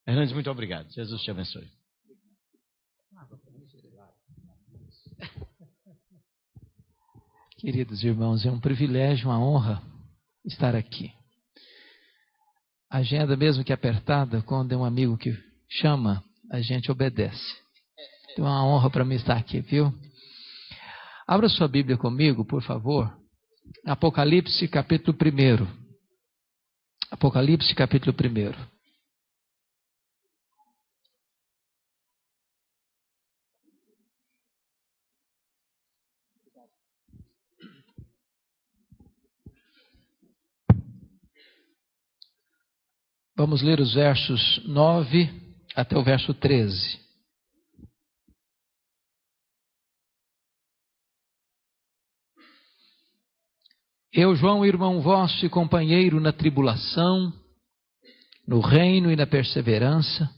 Hernandes, muito obrigado. Jesus te abençoe. Queridos irmãos, é um privilégio, uma honra estar aqui. A agenda, mesmo que apertada, quando é um amigo que chama, a gente obedece. Então é uma honra para mim estar aqui, viu? Abra sua Bíblia comigo, por favor. Apocalipse, capítulo 1. Apocalipse, capítulo 1. Vamos ler os versos 9 até o verso 13. Eu, João, irmão vosso e companheiro na tribulação, no reino e na perseverança,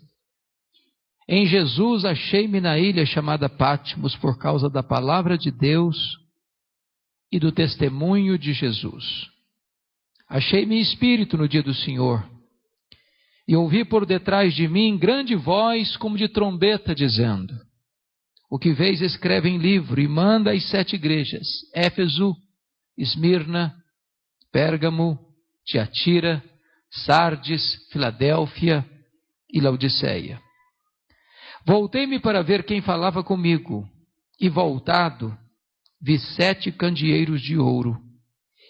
em Jesus achei-me na ilha chamada Patmos por causa da palavra de Deus e do testemunho de Jesus. Achei-me em espírito no dia do Senhor, e ouvi por detrás de mim grande voz como de trombeta dizendo: o que vês escreve em livro e manda às 7 igrejas: Éfeso, Esmirna, Pérgamo, Tiatira, Sardes, Filadélfia e Laodiceia. Voltei-me para ver quem falava comigo, e voltado, vi 7 candeeiros de ouro,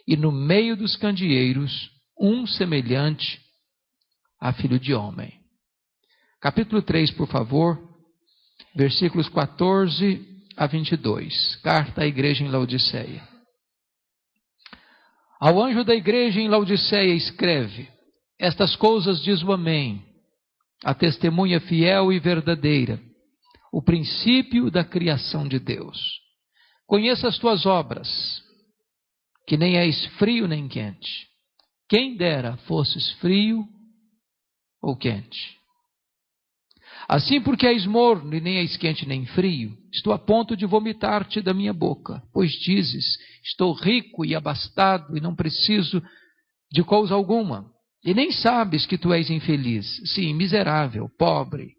e no meio dos candeeiros, um semelhante a filho de homem. Capítulo 3, por favor, versículos 14 a 22. Carta à igreja em Laodiceia. Ao anjo da igreja em Laodiceia escreve: estas coisas diz o Amém, a testemunha fiel e verdadeira, o princípio da criação de Deus. Conheça as tuas obras, que nem és frio nem quente. Quem dera fosses frio ou quente. Assim, porque és morno e nem és quente nem frio, estou a ponto de vomitar-te da minha boca, pois dizes: estou rico e abastado e não preciso de coisa alguma. E nem sabes que tu és infeliz, sim, miserável, pobre,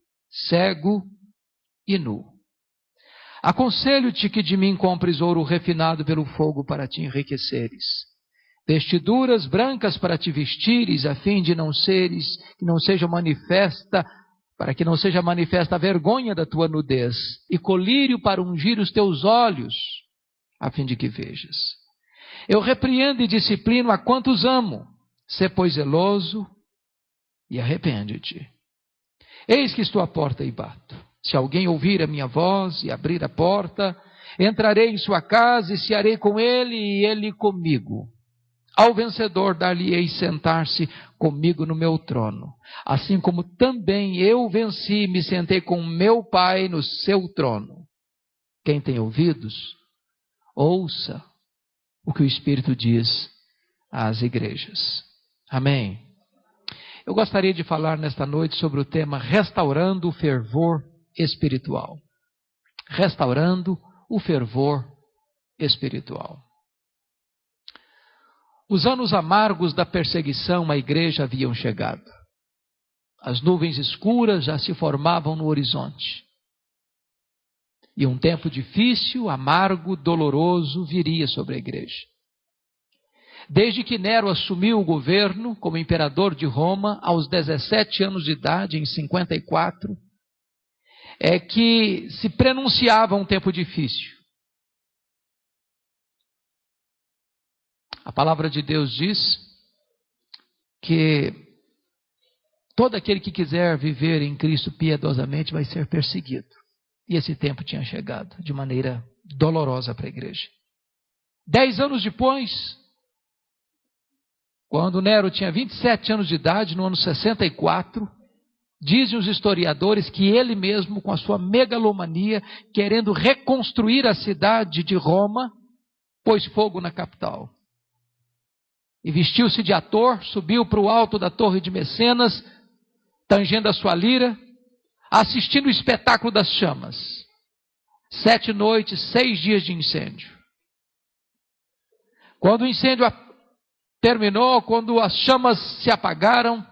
cego e nu. Aconselho-te que de mim compres ouro refinado pelo fogo para te enriqueceres, vestiduras brancas para te vestires, a fim de para que não seja manifesta a vergonha da tua nudez, e colírio para ungir os teus olhos, a fim de que vejas. Eu repreendo e disciplino a quantos amo. Sê, pois, zeloso e arrepende-te. Eis que estou à porta e bato. Se alguém ouvir a minha voz e abrir a porta, entrarei em sua casa e cearei com ele e ele comigo. Ao vencedor dar-lhe-ei sentar-se comigo no meu trono, assim como também eu venci e me sentei com meu Pai no seu trono. Quem tem ouvidos, ouça o que o Espírito diz às igrejas. Amém. Eu gostaria de falar nesta noite sobre o tema restaurando o fervor espiritual. Restaurando o fervor espiritual. Os anos amargos da perseguição à igreja haviam chegado. As nuvens escuras já se formavam no horizonte. E um tempo difícil, amargo, doloroso viria sobre a igreja. Desde que Nero assumiu o governo como imperador de Roma, aos 17 anos de idade, em 54, é que se prenunciava um tempo difícil. A palavra de Deus diz que todo aquele que quiser viver em Cristo piedosamente vai ser perseguido. E esse tempo tinha chegado de maneira dolorosa para a igreja. 10 anos depois, quando Nero tinha 27 anos de idade, no ano 64, dizem os historiadores que ele mesmo, com a sua megalomania, querendo reconstruir a cidade de Roma, pôs fogo na capital. E vestiu-se de ator, subiu para o alto da torre de Mecenas, tangendo a sua lira, assistindo o espetáculo das chamas. 7 noites, 6 dias de incêndio. Quando o incêndio terminou, quando as chamas se apagaram,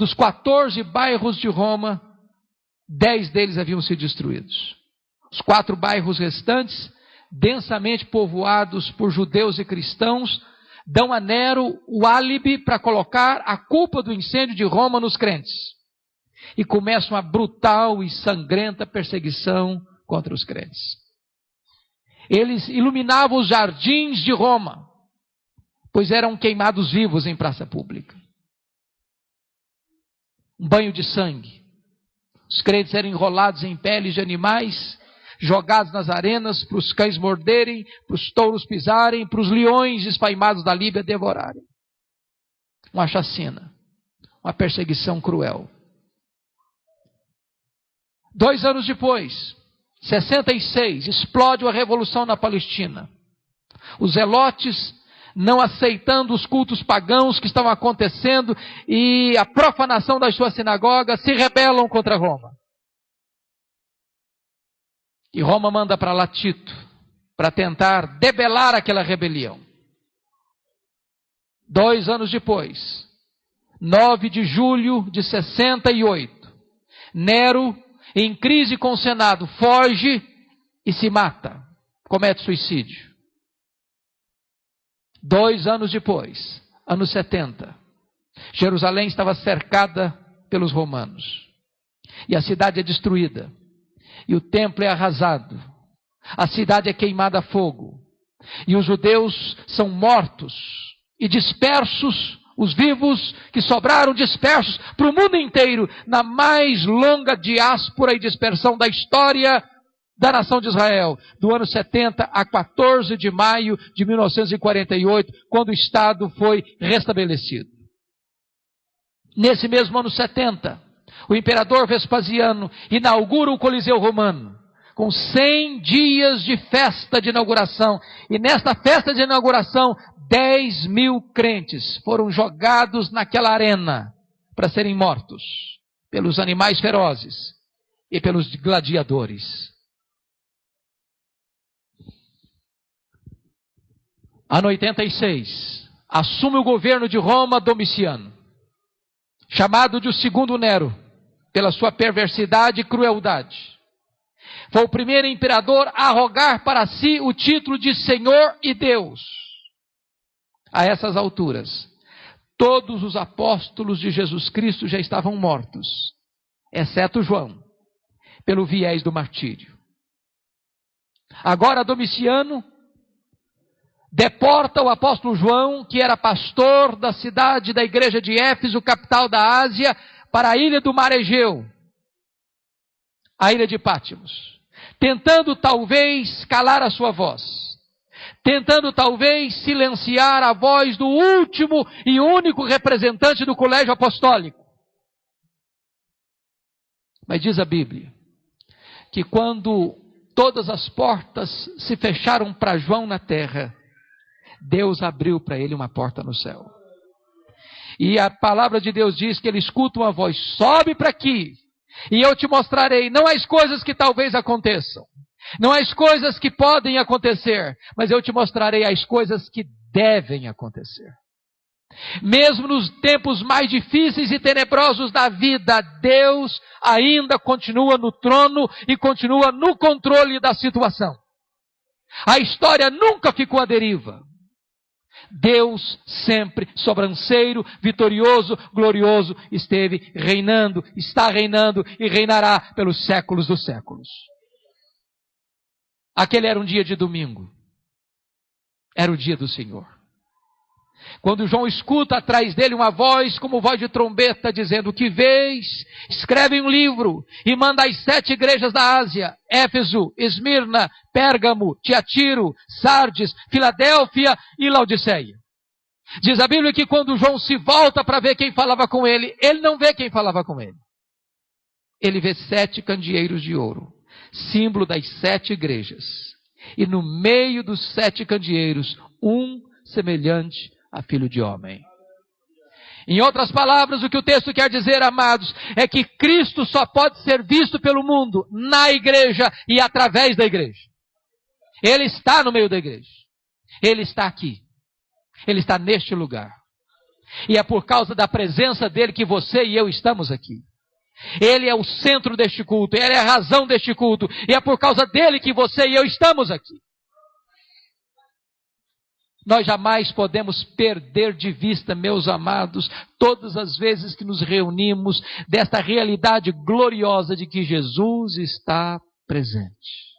dos 14 bairros de Roma, 10 deles haviam sido destruídos. Os 4 bairros restantes, densamente povoados por judeus e cristãos, dão a Nero o álibi para colocar a culpa do incêndio de Roma nos crentes. E começa uma brutal e sangrenta perseguição contra os crentes. Eles iluminavam os jardins de Roma, pois eram queimados vivos em praça pública. Um banho de sangue. Os crentes eram enrolados em peles de animais, jogados nas arenas para os cães morderem, para os touros pisarem, para os leões espaimados da Líbia devorarem. Uma chacina, uma perseguição cruel. 2 anos depois, 66, explode uma revolução na Palestina. Os zelotes, não aceitando os cultos pagãos que estavam acontecendo e a profanação das suas sinagogas, se rebelam contra Roma. E Roma manda para lá Tito, para tentar debelar aquela rebelião. 2 anos depois, 9 de julho de 68, Nero, em crise com o Senado, foge e se mata, comete suicídio. 2 anos depois, anos 70, Jerusalém estava cercada pelos romanos. E a cidade é destruída. E o templo é arrasado. A cidade é queimada a fogo. E os judeus são mortos e dispersos, os vivos que sobraram dispersos para o mundo inteiro, na mais longa diáspora e dispersão da história da nação de Israel, do ano 70 a 14 de maio de 1948, quando o Estado foi restabelecido. Nesse mesmo ano 70, o imperador Vespasiano inaugura o Coliseu Romano, com 100 dias de festa de inauguração. E nesta festa de inauguração, 10.000 crentes foram jogados naquela arena para serem mortos pelos animais ferozes e pelos gladiadores. Ano 86, assume o governo de Roma Domiciano, chamado de o segundo Nero, pela sua perversidade e crueldade. Foi o primeiro imperador a arrogar para si o título de Senhor e Deus. A essas alturas, todos os apóstolos de Jesus Cristo já estavam mortos, exceto João, pelo viés do martírio. Agora Domiciano deporta o apóstolo João, que era pastor da cidade da igreja de Éfeso, capital da Ásia, para a ilha do Mar Egeu, a ilha de Pátimos, tentando talvez calar a sua voz, tentando talvez silenciar a voz do último e único representante do colégio apostólico. Mas diz a Bíblia que quando todas as portas se fecharam para João na terra, Deus abriu para ele uma porta no céu. E a palavra de Deus diz que ele escuta uma voz: sobe para aqui, e eu te mostrarei, não as coisas que talvez aconteçam, não as coisas que podem acontecer, mas eu te mostrarei as coisas que devem acontecer. Mesmo nos tempos mais difíceis e tenebrosos da vida, Deus ainda continua no trono e continua no controle da situação. A história nunca ficou à deriva. Deus sempre sobranceiro, vitorioso, glorioso, esteve reinando, está reinando e reinará pelos séculos dos séculos. Aquele era um dia de domingo. Era o dia do Senhor. Quando João escuta atrás dele uma voz como voz de trombeta dizendo: o que vês? Escreve um livro e manda às 7 igrejas da Ásia: Éfeso, Esmirna, Pérgamo, Tiatiro, Sardes, Filadélfia e Laodiceia. Diz a Bíblia que quando João se volta para ver quem falava com ele, ele não vê quem falava com ele. Ele vê 7 candeeiros de ouro, símbolo das 7 igrejas. E no meio dos 7 candeeiros, um semelhante a filho de homem. Em outras palavras, o que o texto quer dizer, amados, é que Cristo só pode ser visto pelo mundo na igreja e através da igreja. Ele está no meio da igreja. Ele está aqui. Ele está neste lugar. E é por causa da presença dele que você e eu estamos aqui. Ele é o centro deste culto, ele é a razão deste culto, e é por causa dele que você e eu estamos aqui. Nós jamais podemos perder de vista, meus amados, todas as vezes que nos reunimos, desta realidade gloriosa de que Jesus está presente.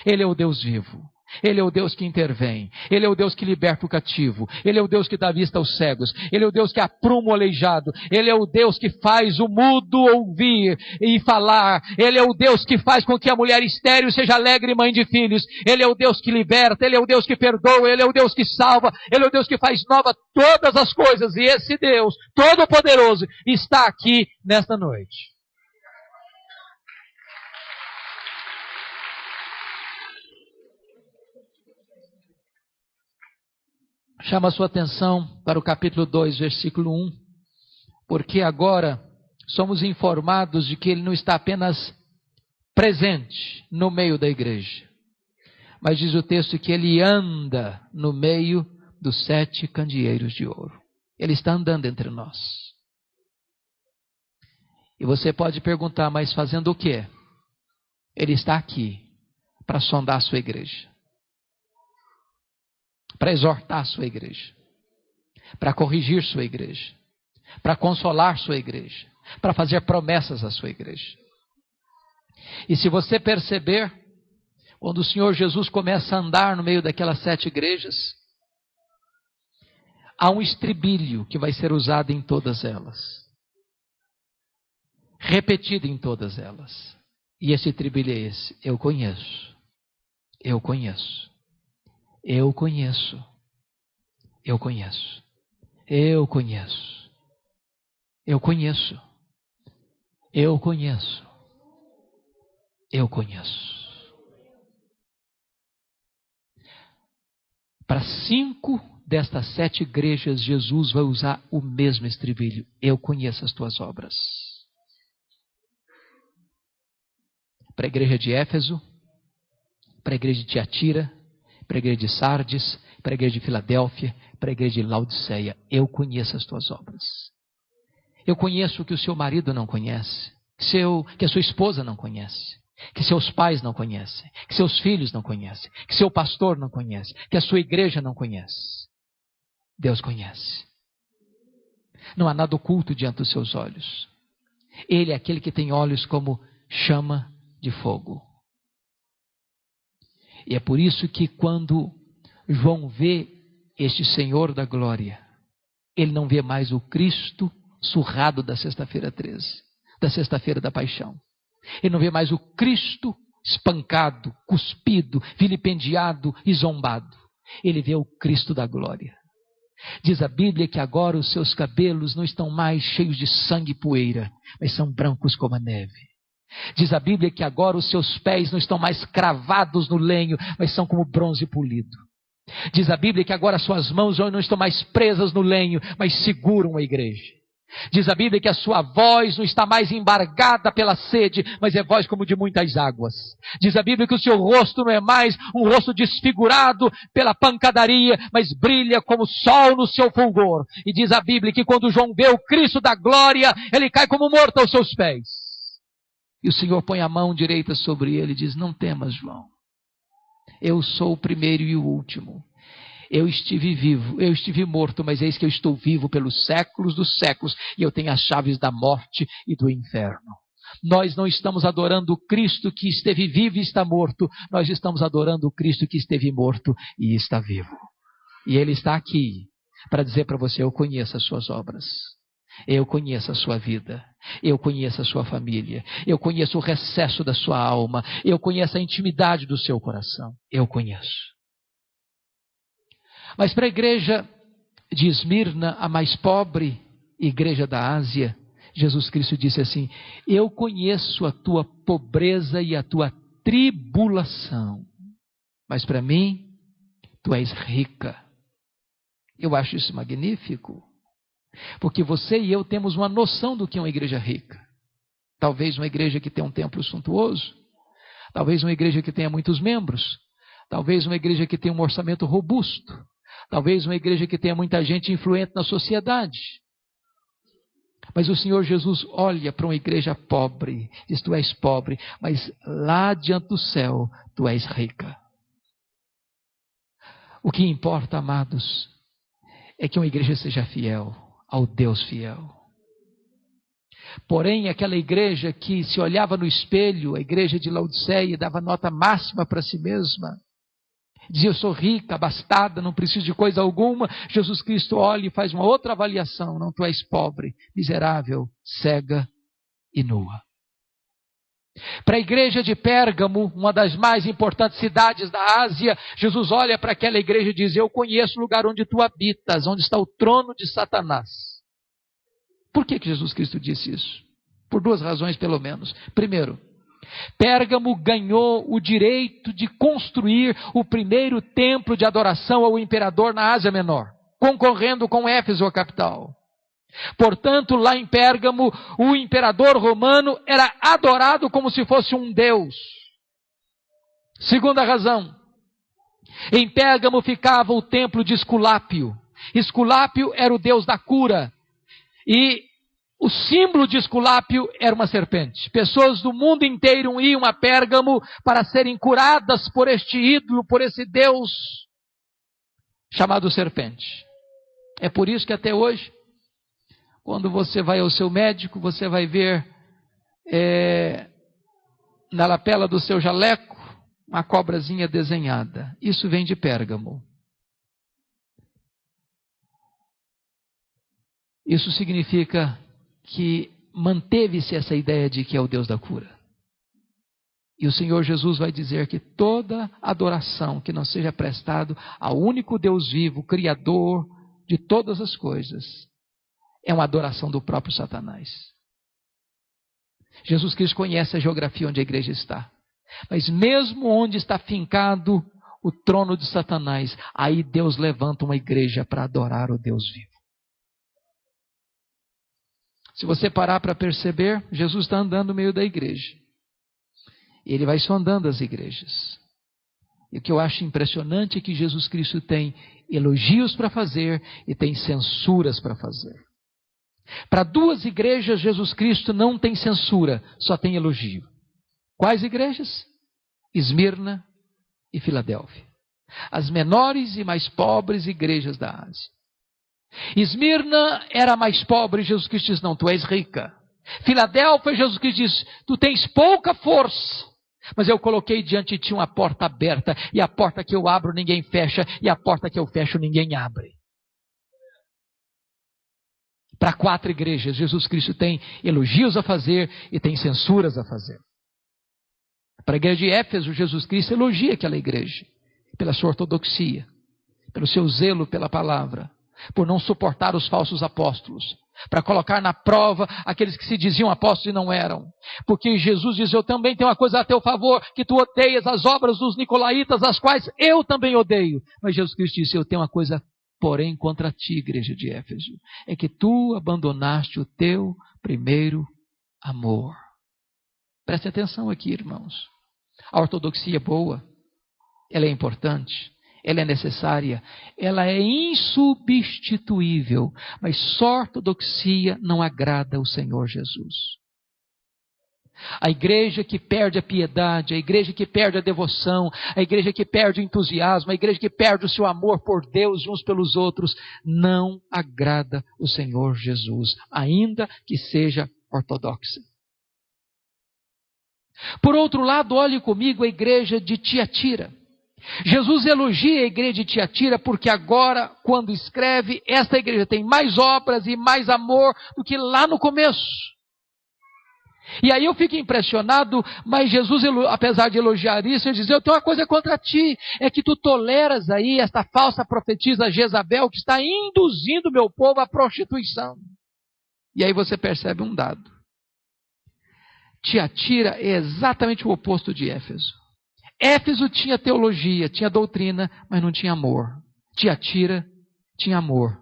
Ele é o Deus vivo. Ele é o Deus que intervém. Ele é o Deus que liberta o cativo. Ele é o Deus que dá vista aos cegos. Ele é o Deus que apruma o aleijado. Ele é o Deus que faz o mudo ouvir e falar. Ele é o Deus que faz com que a mulher estéril seja alegre mãe de filhos. Ele é o Deus que liberta. Ele é o Deus que perdoa. Ele é o Deus que salva. Ele é o Deus que faz nova todas as coisas. E esse Deus Todo-Poderoso está aqui nesta noite. Chama a sua atenção para o capítulo 2, versículo 1, porque agora somos informados de que ele não está apenas presente no meio da igreja, mas diz o texto que ele anda no meio dos 7 candeeiros de ouro. Ele está andando entre nós. E você pode perguntar, mas fazendo o quê? Ele está aqui para sondar a sua igreja, para exortar sua igreja, para corrigir sua igreja, para consolar sua igreja, para fazer promessas à sua igreja. E se você perceber, quando o Senhor Jesus começa a andar no meio daquelas 7 igrejas, há um estribilho que vai ser usado em todas elas, repetido em todas elas. E esse estribilho é esse: eu conheço, eu conheço. Eu conheço, eu conheço, eu conheço, eu conheço, eu conheço, eu conheço. Para 5 destas 7 igrejas, Jesus vai usar o mesmo estribilho: eu conheço as tuas obras. Para a igreja de Éfeso, para a igreja de Tiatira, para a igreja de Sardes, para a igreja de Filadélfia, para a igreja de Laodiceia: eu conheço as tuas obras. Eu conheço o que o seu marido não conhece, que a sua esposa não conhece, que seus pais não conhecem, que seus filhos não conhecem, que seu pastor não conhece, que a sua igreja não conhece. Deus conhece. Não há nada oculto diante dos seus olhos. Ele é aquele que tem olhos como chama de fogo. E é por isso que quando João vê este Senhor da glória, ele não vê mais o Cristo surrado da sexta-feira 13, da sexta-feira da paixão. Ele não vê mais o Cristo espancado, cuspido, vilipendiado e zombado. Ele vê o Cristo da glória. Diz a Bíblia que agora os seus cabelos não estão mais cheios de sangue e poeira, mas são brancos como a neve. Diz a Bíblia que agora os seus pés não estão mais cravados no lenho, mas são como bronze polido. Diz a Bíblia que agora suas mãos não estão mais presas no lenho, mas seguram a igreja. Diz a Bíblia que a sua voz não está mais embargada pela sede, mas é voz como de muitas águas. Diz a Bíblia que o seu rosto não é mais um rosto desfigurado pela pancadaria, mas brilha como o sol no seu fulgor. E diz a Bíblia que quando João vê o Cristo da glória, ele cai como morto aos seus pés. E o Senhor põe a mão direita sobre ele e diz: não temas, João. Eu sou o primeiro e o último. Eu estive vivo, eu estive morto, mas eis que eu estou vivo pelos séculos dos séculos, e eu tenho as chaves da morte e do inferno. Nós não estamos adorando o Cristo que esteve vivo e está morto, nós estamos adorando o Cristo que esteve morto e está vivo. E Ele está aqui para dizer para você: eu conheço as suas obras. Eu conheço a sua vida, eu conheço a sua família, eu conheço o recesso da sua alma, eu conheço a intimidade do seu coração, eu conheço. Mas para a igreja de Esmirna, a mais pobre igreja da Ásia, Jesus Cristo disse assim: eu conheço a tua pobreza e a tua tribulação, mas para mim, tu és rica. Eu acho isso magnífico. Porque você e eu temos uma noção do que é uma igreja rica. Talvez uma igreja que tenha um templo suntuoso. Talvez uma igreja que tenha muitos membros. Talvez uma igreja que tenha um orçamento robusto. Talvez uma igreja que tenha muita gente influente na sociedade. Mas o Senhor Jesus olha para uma igreja pobre, diz: tu és pobre, mas lá diante do céu tu és rica. O que importa, amados, é que uma igreja seja fiel ao Deus fiel. Porém, aquela igreja que se olhava no espelho, a igreja de Laodiceia, dava nota máxima para si mesma, dizia: eu sou rica, abastada, não preciso de coisa alguma. Jesus Cristo olha e faz uma outra avaliação: não, tu és pobre, miserável, cega e nua. Para a igreja de Pérgamo, uma das mais importantes cidades da Ásia, Jesus olha para aquela igreja e diz: eu conheço o lugar onde tu habitas, onde está o trono de Satanás. Por que Jesus Cristo disse isso? Por duas razões, pelo menos. Primeiro, Pérgamo ganhou o direito de construir o primeiro templo de adoração ao imperador na Ásia Menor, concorrendo com Éfeso, a capital. Portanto, lá em Pérgamo, o imperador romano era adorado como se fosse um deus. Segunda razão, em Pérgamo ficava o templo de Esculápio. Esculápio era o deus da cura. E o símbolo de Esculápio era uma serpente. Pessoas do mundo inteiro iam a Pérgamo para serem curadas por este ídolo, por esse deus chamado serpente. É por isso que até hoje, quando você vai ao seu médico, você vai ver na lapela do seu jaleco uma cobrazinha desenhada. Isso vem de Pérgamo. Isso significa que manteve-se essa ideia de que é o Deus da cura. E o Senhor Jesus vai dizer que toda adoração que não seja prestado ao único Deus vivo, Criador de todas as coisas, é uma adoração do próprio Satanás. Jesus Cristo conhece a geografia onde a igreja está. Mas mesmo onde está fincado o trono de Satanás, aí Deus levanta uma igreja para adorar o Deus vivo. Se você parar para perceber, Jesus está andando no meio da igreja. Ele vai sondando as igrejas. E o que eu acho impressionante é que Jesus Cristo tem elogios para fazer e tem censuras para fazer. Para duas igrejas, Jesus Cristo não tem censura, só tem elogio. Quais igrejas? Esmirna e Filadélfia. As menores e mais pobres igrejas da Ásia. Esmirna era mais pobre, Jesus Cristo diz: não, tu és rica. Filadélfia, Jesus Cristo diz: tu tens pouca força, mas eu coloquei diante de ti uma porta aberta, e a porta que eu abro ninguém fecha, e a porta que eu fecho ninguém abre. Para 4 igrejas, Jesus Cristo tem elogios a fazer e tem censuras a fazer. Para a igreja de Éfeso, Jesus Cristo elogia aquela igreja pela sua ortodoxia, pelo seu zelo pela palavra, por não suportar os falsos apóstolos, para colocar na prova aqueles que se diziam apóstolos e não eram. Porque Jesus diz: eu também tenho uma coisa a teu favor, que tu odeias as obras dos nicolaítas, as quais eu também odeio. Mas Jesus Cristo disse: eu tenho uma coisa, porém, contra ti, igreja de Éfeso, é que tu abandonaste o teu primeiro amor. Preste atenção aqui, irmãos. A ortodoxia é boa, ela é importante, ela é necessária, ela é insubstituível, mas só a ortodoxia não agrada o Senhor Jesus. A igreja que perde a piedade, a igreja que perde a devoção, a igreja que perde o entusiasmo, a igreja que perde o seu amor por Deus uns pelos outros, não agrada o Senhor Jesus, ainda que seja ortodoxa. Por outro lado, olhe comigo a igreja de Tiatira. Jesus elogia a igreja de Tiatira porque agora, quando escreve, esta igreja tem mais obras e mais amor do que lá no começo. E aí eu fico impressionado, mas Jesus, apesar de elogiar isso, ele diz: eu tenho uma coisa contra ti, é que tu toleras aí esta falsa profetisa Jezabel que está induzindo o meu povo à prostituição. E aí você percebe um dado. Tiatira é exatamente o oposto de Éfeso. Éfeso tinha teologia, tinha doutrina, mas não tinha amor. Tiatira tinha amor,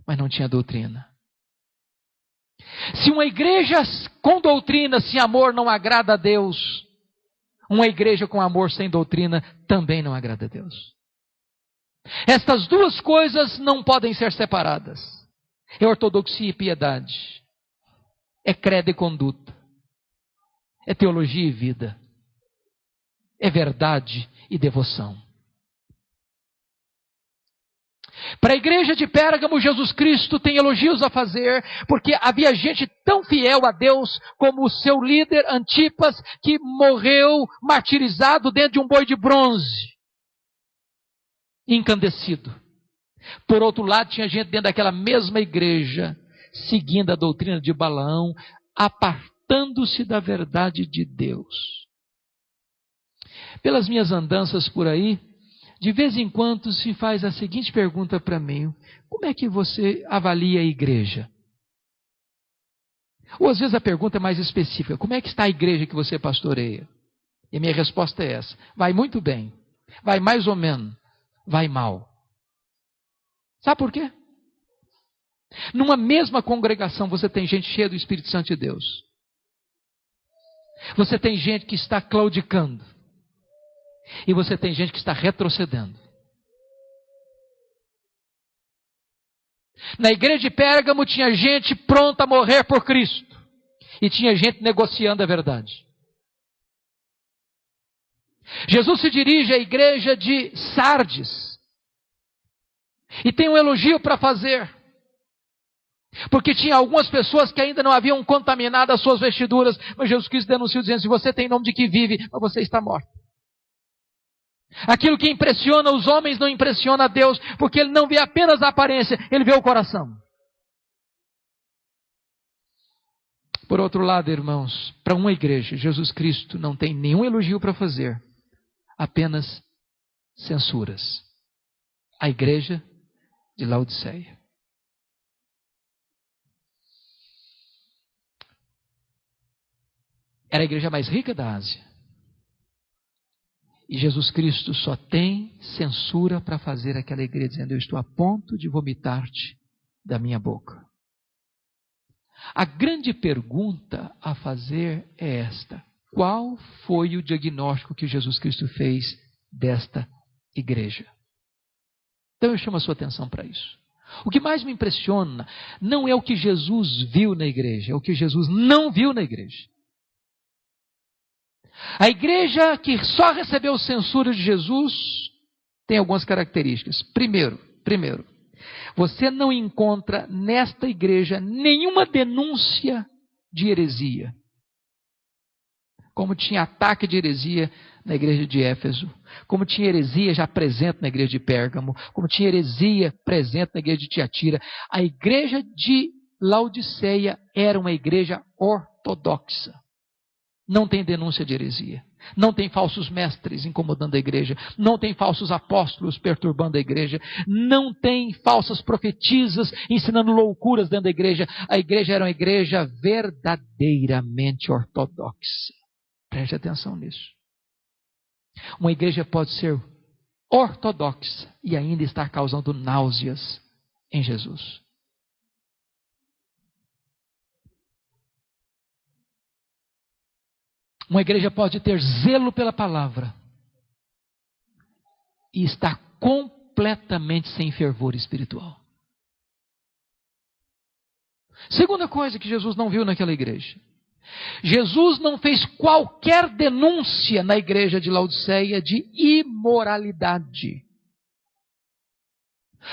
mas não tinha doutrina. Se uma igreja com doutrina, sem amor, não agrada a Deus, uma igreja com amor sem doutrina também não agrada a Deus. Estas duas coisas não podem ser separadas. É ortodoxia e piedade. É credo e conduta. É teologia e vida. É verdade e devoção. Para a igreja de Pérgamo, Jesus Cristo tem elogios a fazer, porque havia gente tão fiel a Deus como o seu líder Antipas, que morreu martirizado dentro de um boi de bronze, incandescido. Por outro lado, tinha gente dentro daquela mesma igreja, seguindo a doutrina de Balaão, apartando-se da verdade de Deus. Pelas minhas andanças por aí, de vez em quando se faz a seguinte pergunta para mim: como é que você avalia a igreja? Ou às vezes a pergunta é mais específica: como é que está a igreja que você pastoreia? E a minha resposta é essa: vai muito bem, vai mais ou menos, vai mal. Sabe por quê? Numa mesma congregação você tem gente cheia do Espírito Santo de Deus. Você tem gente que está claudicando. E você tem gente que está retrocedendo. Na igreja de Pérgamo tinha gente pronta a morrer por Cristo. E tinha gente negociando a verdade. Jesus se dirige à igreja de Sardes. E tem um elogio para fazer. Porque tinha algumas pessoas que ainda não haviam contaminado as suas vestiduras. Mas Jesus Cristo denunciou dizendo: se você tem nome de que vive, mas você está morto. Aquilo que impressiona os homens não impressiona a Deus, porque Ele não vê apenas a aparência, Ele vê o coração. Por outro lado, irmãos, para uma igreja, Jesus Cristo não tem nenhum elogio para fazer, apenas censuras. A igreja de Laodiceia. Era a igreja mais rica da Ásia. E Jesus Cristo só tem censura para fazer aquela igreja, dizendo: eu estou a ponto de vomitar-te da minha boca. A grande pergunta a fazer é esta: qual foi o diagnóstico que Jesus Cristo fez desta igreja? Então eu chamo a sua atenção para isso. O que mais me impressiona não é o que Jesus viu na igreja, é o que Jesus não viu na igreja. A igreja que só recebeu censura de Jesus tem algumas características. Primeiro, você não encontra nesta igreja nenhuma denúncia de heresia. Como tinha ataque de heresia na igreja de Éfeso, como tinha heresia já presente na igreja de Pérgamo, como tinha heresia presente na igreja de Tiatira, a igreja de Laodiceia era uma igreja ortodoxa. Não tem denúncia de heresia. Não tem falsos mestres incomodando a igreja. Não tem falsos apóstolos perturbando a igreja. Não tem falsas profetisas ensinando loucuras dentro da igreja. A igreja era uma igreja verdadeiramente ortodoxa. Preste atenção nisso. Uma igreja pode ser ortodoxa e ainda estar causando náuseas em Jesus. Uma igreja pode ter zelo pela palavra e estar completamente sem fervor espiritual. Segunda coisa que Jesus não viu naquela igreja. Jesus não fez qualquer denúncia na igreja de Laodiceia de imoralidade.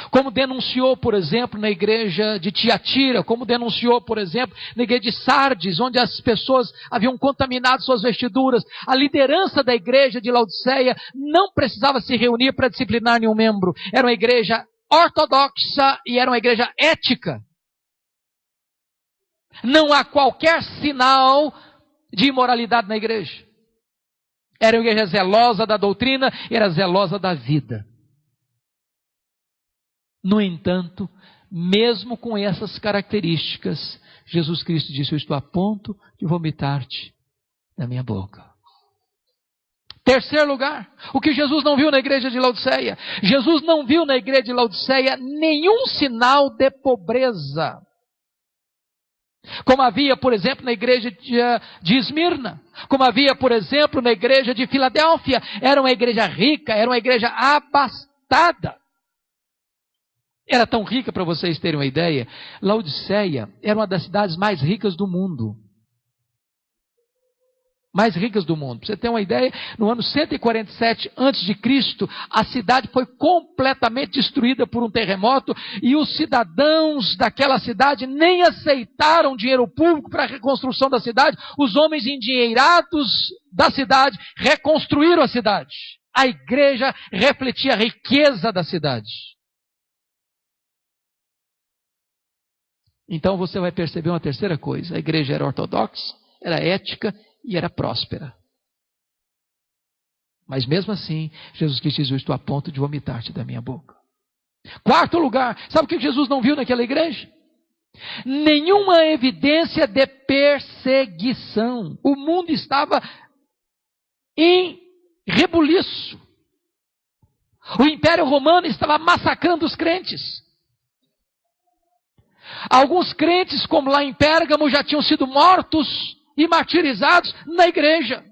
Como denunciou, por exemplo, na igreja de Tiatira, como denunciou, por exemplo, na igreja de Sardes, onde as pessoas haviam contaminado suas vestiduras. A liderança da igreja de Laodiceia não precisava se reunir para disciplinar nenhum membro. Era uma igreja ortodoxa e era uma igreja ética. Não há qualquer sinal de imoralidade na igreja. Era uma igreja zelosa da doutrina, era zelosa da vida. No entanto, mesmo com essas características, Jesus Cristo disse: eu estou a ponto de vomitar-te da minha boca. Terceiro lugar, o que Jesus não viu na igreja de Laodiceia. Jesus não viu na igreja de Laodiceia nenhum sinal de pobreza. Como havia, por exemplo, na igreja de Esmirna. Como havia, por exemplo, na igreja de Filadélfia. Era uma igreja rica, era uma igreja abastada. Era tão rica, para vocês terem uma ideia, Laodiceia era uma das cidades mais ricas do mundo. Mais ricas do mundo. Para você ter uma ideia, no ano 147 a.C., a cidade foi completamente destruída por um terremoto e os cidadãos daquela cidade nem aceitaram dinheiro público para a reconstrução da cidade. Os homens endinheirados da cidade reconstruíram a cidade. A igreja refletia a riqueza da cidade. Então você vai perceber uma terceira coisa. A igreja era ortodoxa, era ética e era próspera. Mas mesmo assim, Jesus Cristo diz: eu estou a ponto de vomitar-te da minha boca. Quarto lugar, sabe o que Jesus não viu naquela igreja? Nenhuma evidência de perseguição. O mundo estava em rebuliço. O Império Romano estava massacrando os crentes. Alguns crentes, como lá em Pérgamo, já tinham sido mortos e martirizados na igreja.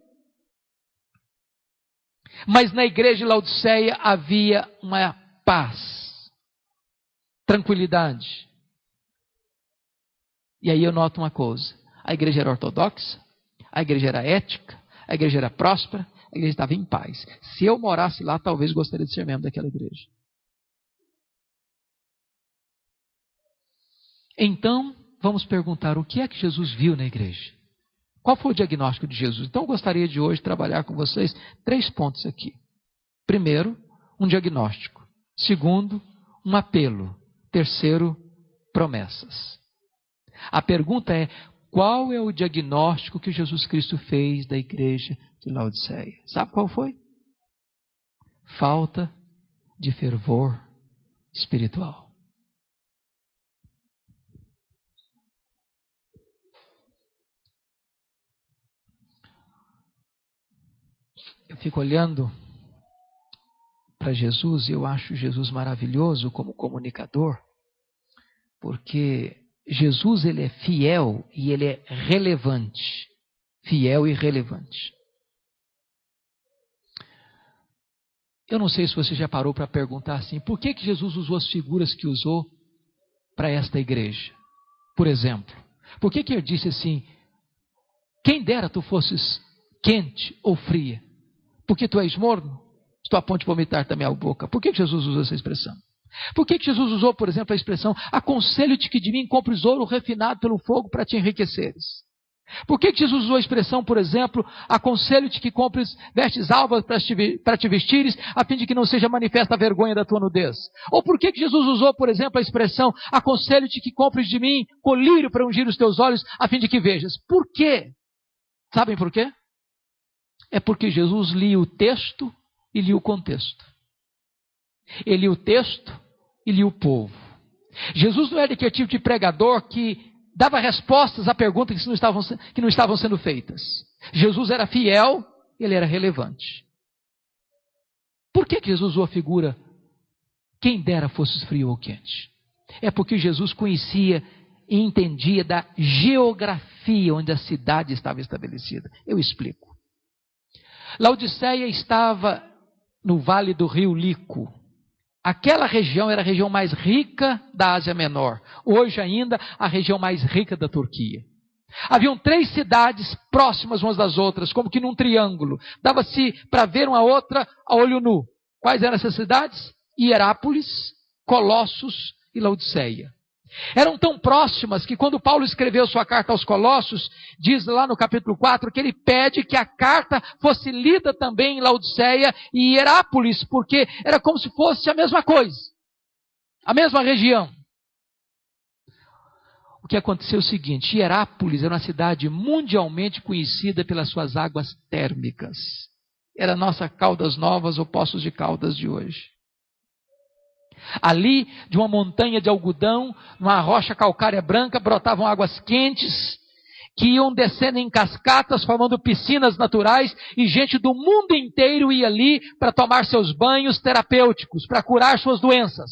Mas na igreja de Laodiceia havia uma paz, tranquilidade. E aí eu noto uma coisa: a igreja era ortodoxa, a igreja era ética, a igreja era próspera, a igreja estava em paz. Se eu morasse lá, talvez gostaria de ser membro daquela igreja. Então, vamos perguntar: o que é que Jesus viu na igreja? Qual foi o diagnóstico de Jesus? Então, eu gostaria de hoje trabalhar com vocês 3 pontos aqui. Primeiro, um diagnóstico. Segundo, um apelo. Terceiro, promessas. A pergunta é: qual é o diagnóstico que Jesus Cristo fez da igreja de Laodiceia? Sabe qual foi? Falta de fervor espiritual. Eu fico olhando para Jesus e eu acho Jesus maravilhoso como comunicador, porque Jesus, ele é fiel e ele é relevante. Fiel e relevante. Eu não sei se você já parou para perguntar assim: por que Jesus usou as figuras que usou para esta igreja? Por exemplo, por que ele disse assim: quem dera tu fosses quente ou fria? Porque tu és morno, estou a ponto de vomitar da minha boca. Por que Jesus usou essa expressão? Por que Jesus usou, por exemplo, a expressão: aconselho-te que de mim compres ouro refinado pelo fogo para te enriqueceres? Por que Jesus usou a expressão, por exemplo: aconselho-te que compres vestes alvas para te vestires, a fim de que não seja manifesta a vergonha da tua nudez? Ou por que Jesus usou, por exemplo, a expressão: aconselho-te que compres de mim colírio para ungir os teus olhos, a fim de que vejas? Por quê? Sabem por quê? É porque Jesus lia o texto e lia o contexto. Ele lia o texto e lia o povo. Jesus não era aquele tipo de pregador que dava respostas a perguntas que não estavam sendo feitas. Jesus era fiel, ele era relevante. Por que Jesus usou a figura: quem dera fosses frio ou quente? É porque Jesus conhecia e entendia da geografia onde a cidade estava estabelecida. Eu explico. Laodiceia estava no vale do rio Lico. Aquela região era a região mais rica da Ásia Menor. Hoje ainda a região mais rica da Turquia. Haviam 3 cidades próximas umas das outras, como que num triângulo. Dava-se para ver uma outra a olho nu. Quais eram essas cidades? Hierápolis, Colossos e Laodiceia. Eram tão próximas que quando Paulo escreveu sua carta aos Colossos, diz lá no capítulo 4 que ele pede que a carta fosse lida também em Laodiceia e Hierápolis, porque era como se fosse a mesma coisa, a mesma região. O que aconteceu é o seguinte: Hierápolis era uma cidade mundialmente conhecida pelas suas águas térmicas. Era a nossa Caldas Novas ou Poços de Caldas de hoje. Ali, de uma montanha de algodão, numa rocha calcária branca, brotavam águas quentes, que iam descendo em cascatas, formando piscinas naturais, e gente do mundo inteiro ia ali para tomar seus banhos terapêuticos, para curar suas doenças.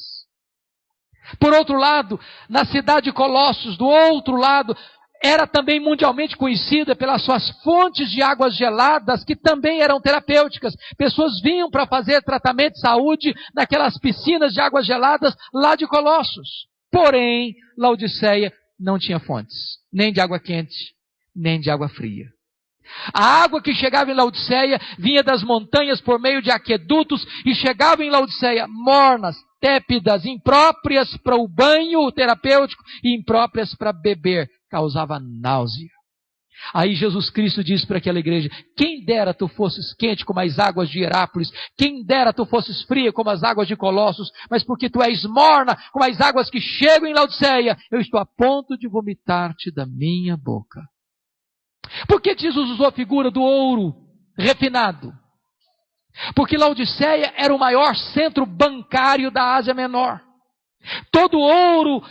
Por outro lado, na cidade de Colossos, do outro lado, era também mundialmente conhecida pelas suas fontes de águas geladas, que também eram terapêuticas. Pessoas vinham para fazer tratamento de saúde naquelas piscinas de águas geladas lá de Colossos. Porém, Laodiceia não tinha fontes, nem de água quente, nem de água fria. A água que chegava em Laodiceia vinha das montanhas por meio de aquedutos e chegava em Laodiceia mornas, tépidas, impróprias para o banho terapêutico e impróprias para beber. Causava náusea. Aí Jesus Cristo disse para aquela igreja: quem dera tu fosses quente como as águas de Herápolis, quem dera tu fosses fria como as águas de Colossos, mas porque tu és morna como as águas que chegam em Laodiceia, eu estou a ponto de vomitar-te da minha boca. Por que Jesus usou a figura do ouro refinado? Porque Laodiceia era o maior centro bancário da Ásia Menor. Todo ouro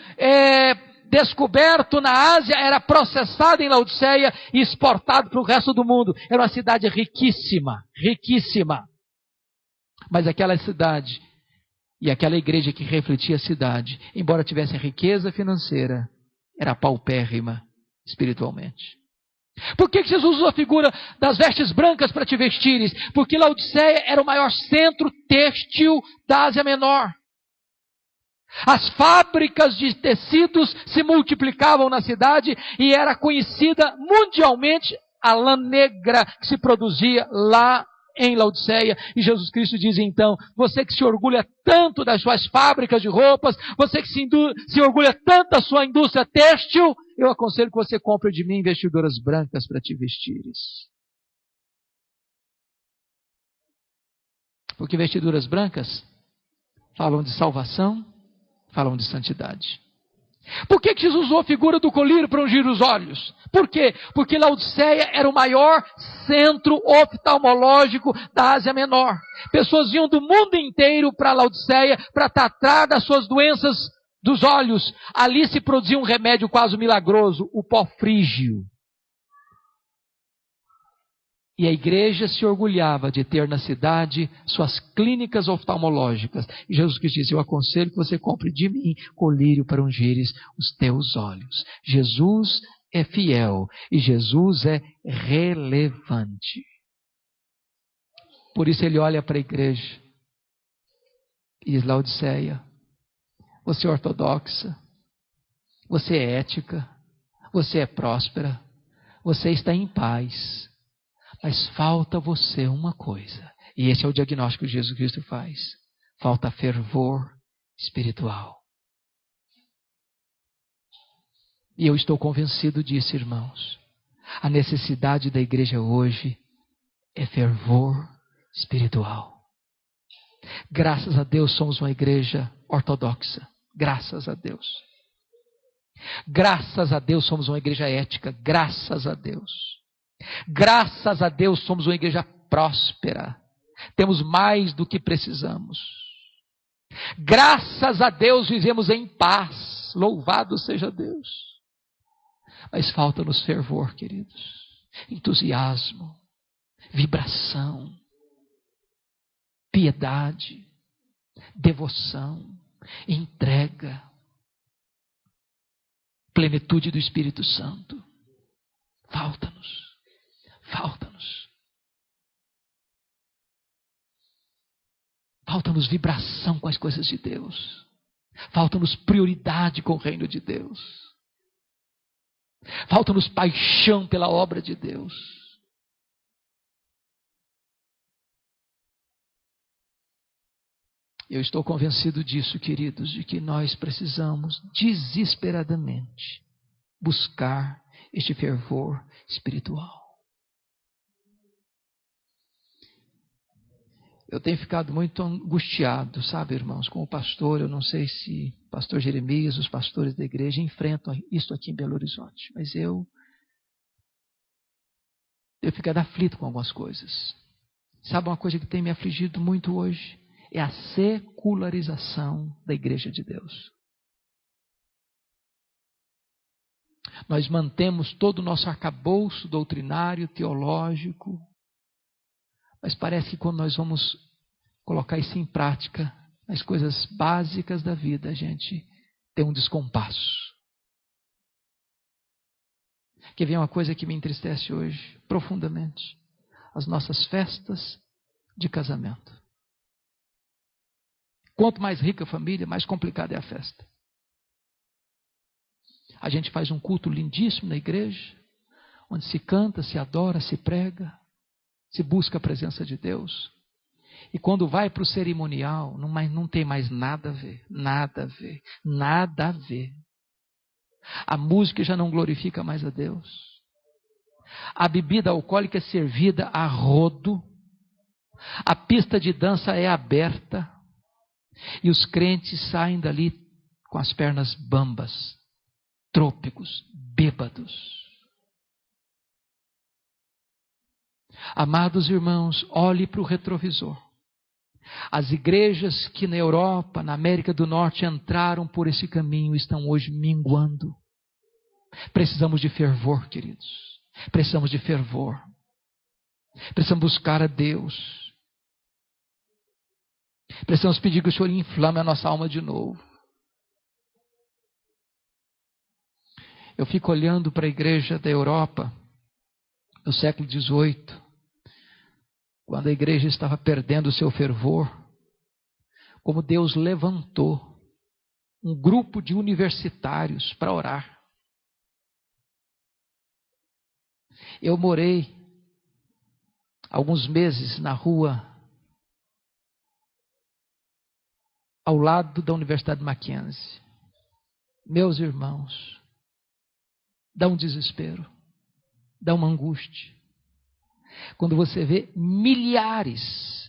descoberto na Ásia era processado em Laodiceia e exportado para o resto do mundo. Era uma cidade riquíssima, riquíssima. Mas aquela cidade e aquela igreja que refletia a cidade, embora tivesse riqueza financeira, era paupérrima espiritualmente. Por que Jesus usou a figura das vestes brancas para te vestires? Porque Laodiceia era o maior centro têxtil da Ásia Menor. As fábricas de tecidos se multiplicavam na cidade e era conhecida mundialmente a lã negra que se produzia lá em Laodiceia. E Jesus Cristo diz então: você que se orgulha tanto das suas fábricas de roupas, você que se orgulha tanto da sua indústria têxtil, eu aconselho que você compre de mim vestiduras brancas para te vestires. Porque vestiduras brancas falam de salvação, falam de santidade. Por que Jesus usou a figura do colírio para ungir os olhos? Por quê? Porque Laodiceia era o maior centro oftalmológico da Ásia Menor. Pessoas vinham do mundo inteiro para Laodiceia para tratar das suas doenças dos olhos. Ali se produzia um remédio quase milagroso, o pó frígio. E a igreja se orgulhava de ter na cidade suas clínicas oftalmológicas. E Jesus Cristo disse: eu aconselho que você compre de mim colírio para ungires os teus olhos. Jesus é fiel e Jesus é relevante. Por isso ele olha para a igreja e diz: Laodiceia, você é ortodoxa, você é ética, você é próspera, você está em paz. Mas falta você uma coisa. E esse é o diagnóstico que Jesus Cristo faz. Falta fervor espiritual. E eu estou convencido disso, irmãos. A necessidade da igreja hoje é fervor espiritual. Graças a Deus somos uma igreja ortodoxa. Graças a Deus. Graças a Deus somos uma igreja ética. Graças a Deus. Graças a Deus somos uma igreja próspera. Temos mais do que precisamos. Graças a Deus vivemos em paz. Louvado seja Deus. Mas falta-nos fervor, queridos. Entusiasmo, vibração, piedade, devoção, entrega, plenitude do Espírito Santo. Falta-nos. Falta-nos. Falta-nos vibração com as coisas de Deus. Falta-nos prioridade com o reino de Deus. Falta-nos paixão pela obra de Deus. Eu estou convencido disso, queridos, de que nós precisamos desesperadamente buscar este fervor espiritual. Eu tenho ficado muito angustiado, sabe, irmãos, como pastor. Eu não sei se o pastor Jeremias, os pastores da igreja enfrentam isso aqui em Belo Horizonte, mas eu ficado aflito com algumas coisas. Sabe uma coisa que tem me afligido muito hoje? É a secularização da igreja de Deus. Nós mantemos todo o nosso arcabouço doutrinário, teológico, mas parece que quando nós vamos colocar isso em prática, as coisas básicas da vida, a gente tem um descompasso. Que vem uma coisa que me entristece hoje, profundamente. As nossas festas de casamento. Quanto mais rica a família, mais complicada é a festa. A gente faz um culto lindíssimo na igreja, onde se canta, se adora, se prega, se busca a presença de Deus. E quando vai para o cerimonial, não tem mais nada a ver, nada a ver, nada a ver. A música já não glorifica mais a Deus. A bebida alcoólica é servida a rodo. A pista de dança é aberta. E os crentes saem dali com as pernas bambas, trôpicos, bêbados. Amados irmãos, olhe para o retrovisor. As igrejas que na Europa, na América do Norte entraram por esse caminho estão hoje minguando. Precisamos de fervor, queridos. Precisamos de fervor. Precisamos buscar a Deus. Precisamos pedir que o Senhor inflame a nossa alma de novo. Eu fico olhando para a igreja da Europa do século XVIII. Quando a igreja estava perdendo o seu fervor, como Deus levantou um grupo de universitários para orar. Eu morei alguns meses na rua ao lado da Universidade Mackenzie. Meus irmãos, dá um desespero, dá uma angústia. Quando você vê milhares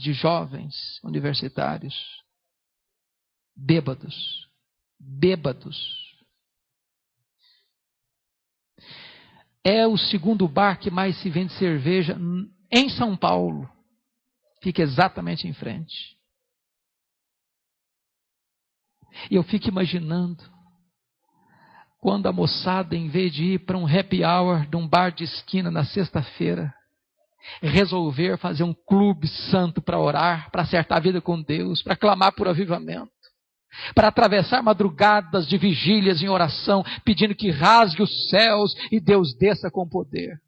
de jovens universitários, bêbados. É o segundo bar que mais se vende cerveja em São Paulo. Fica exatamente em frente. E eu fico imaginando, quando a moçada, em vez de ir para um happy hour de um bar de esquina na sexta-feira, resolver fazer um clube santo para orar, para acertar a vida com Deus, para clamar por avivamento, para atravessar madrugadas de vigílias em oração, pedindo que rasgue os céus e Deus desça com poder.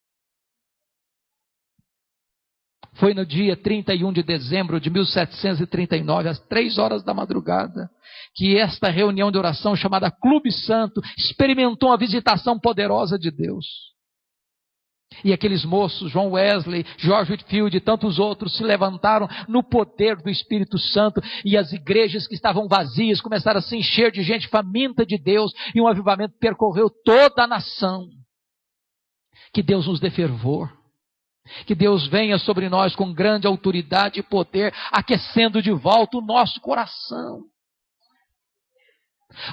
Foi no dia 31 de dezembro de 1739, às 3 horas da madrugada, que esta reunião de oração chamada Clube Santo experimentou uma visitação poderosa de Deus. E aqueles moços, John Wesley, George Whitefield e tantos outros, se levantaram no poder do Espírito Santo, e as igrejas que estavam vazias começaram a se encher de gente faminta de Deus, e um avivamento percorreu toda a nação. Que Deus nos dê fervor. Que Deus venha sobre nós com grande autoridade e poder, aquecendo de volta o nosso coração.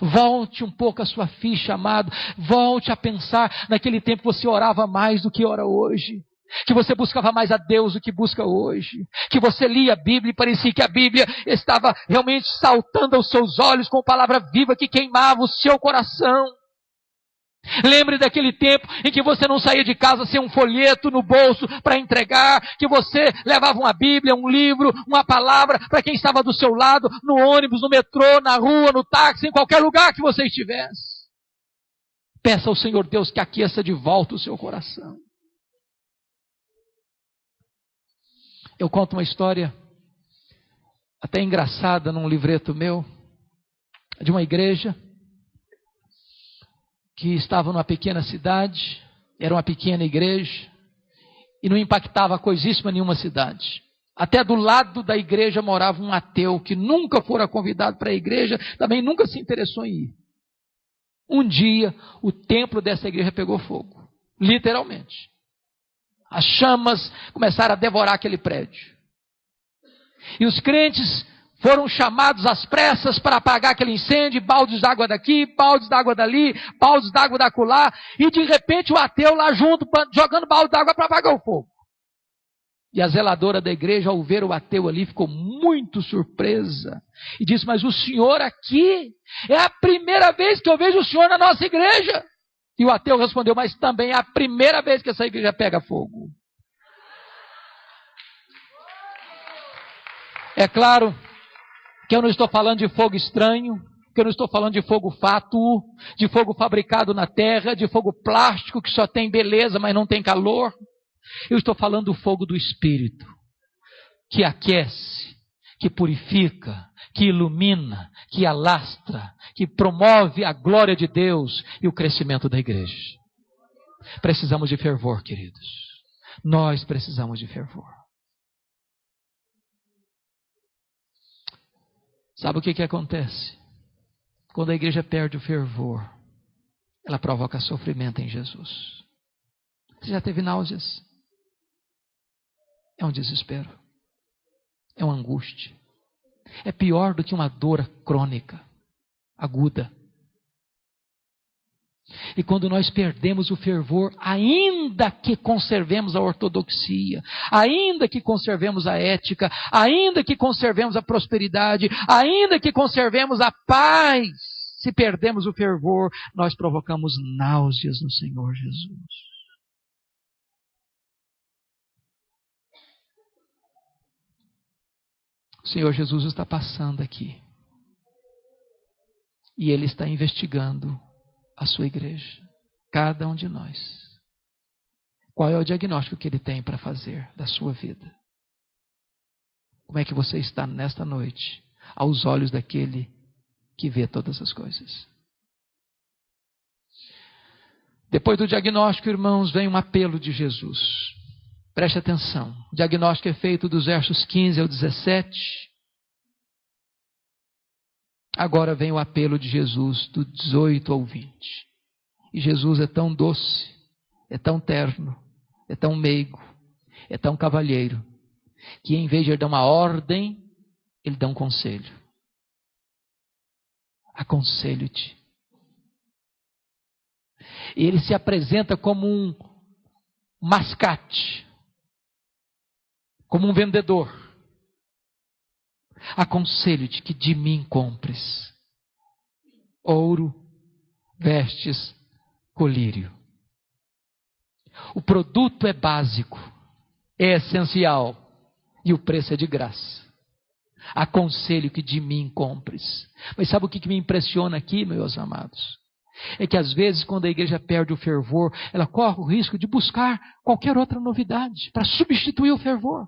Volte um pouco a sua ficha, amado. Volte a pensar naquele tempo que você orava mais do que ora hoje. Que você buscava mais a Deus do que busca hoje. Que você lia a Bíblia e parecia que a Bíblia estava realmente saltando aos seus olhos com palavra viva que queimava o seu coração. Lembre daquele tempo em que você não saía de casa sem um folheto no bolso para entregar, que você levava uma Bíblia, um livro, uma palavra para quem estava do seu lado, no ônibus, no metrô, na rua, no táxi, em qualquer lugar que você estivesse. Peça ao Senhor Deus que aqueça de volta o seu coração. Eu conto uma história até engraçada num livreto meu, de uma igreja que estava numa pequena cidade, era uma pequena igreja, e não impactava coisíssima nenhuma cidade. Até do lado da igreja morava um ateu, que nunca fora convidado para a igreja, também nunca se interessou em ir. Um dia, o templo dessa igreja pegou fogo, literalmente. As chamas começaram a devorar aquele prédio. E os crentes foram chamados às pressas para apagar aquele incêndio, baldes d'água daqui, baldes d'água dali, baldes d'água da acolá, e de repente o ateu lá junto, jogando balde d'água para apagar o fogo. E a zeladora da igreja, ao ver o ateu ali, ficou muito surpresa, e disse: mas o senhor aqui, é a primeira vez que eu vejo o senhor na nossa igreja. E o ateu respondeu: mas também é a primeira vez que essa igreja pega fogo. É claro que eu não estou falando de fogo estranho, Porque eu não estou falando de fogo fátuo, de fogo fabricado na terra, de fogo plástico que só tem beleza, mas não tem calor. Eu estou falando do fogo do Espírito, que aquece, que purifica, que ilumina, que alastra, que promove a glória de Deus e o crescimento da igreja. Precisamos de fervor, queridos. Nós precisamos de fervor. Sabe o que acontece? Quando a igreja perde o fervor, ela provoca sofrimento em Jesus. Você já teve náuseas? É um desespero. É uma angústia. É pior do que uma dor crônica, aguda. E quando nós perdemos o fervor, ainda que conservemos a ortodoxia, ainda que conservemos a ética, ainda que conservemos a prosperidade, ainda que conservemos a paz, se perdemos o fervor, nós provocamos náuseas no Senhor Jesus. O Senhor Jesus está passando aqui. E Ele está investigando a sua igreja, cada um de nós. Qual é o diagnóstico que Ele tem para fazer da sua vida? Como é que você está nesta noite, aos olhos daquele que vê todas as coisas? Depois do diagnóstico, irmãos, vem um apelo de Jesus. Preste atenção. O diagnóstico é feito dos versos 15 ao 17. Agora vem o apelo de Jesus do 18 ao 20. E Jesus é tão doce, é tão terno, é tão meigo, é tão cavalheiro, que em vez de ele dar uma ordem, ele dá um conselho. Aconselho-te. E ele se apresenta como um mascate, como um vendedor. Aconselho-te que de mim compres ouro, vestes, colírio. O produto é básico, é essencial e o preço é de graça. Aconselho que de mim compres. Mas sabe o que me impressiona aqui, meus amados? É que às vezes quando a igreja perde o fervor, ela corre o risco de buscar qualquer outra novidade para substituir o fervor.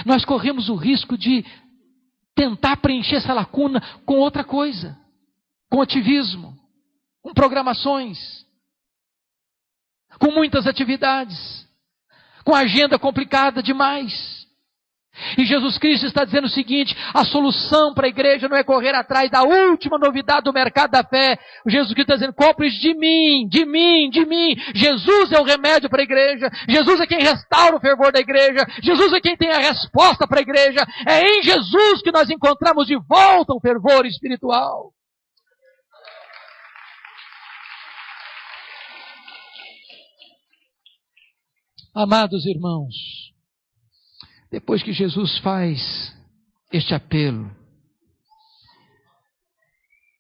Nós corremos o risco de tentar preencher essa lacuna com outra coisa, com ativismo, com programações, com muitas atividades, com agenda complicada demais. E Jesus Cristo está dizendo o seguinte: a solução para a igreja não é correr atrás da última novidade do mercado da fé. O Jesus Cristo está dizendo: compre de mim, de mim, de mim. Jesus é o remédio para a igreja. Jesus é quem restaura o fervor da igreja. Jesus é quem tem a resposta para a igreja. É em Jesus que nós encontramos de volta o fervor espiritual. Amados irmãos, depois que Jesus faz este apelo,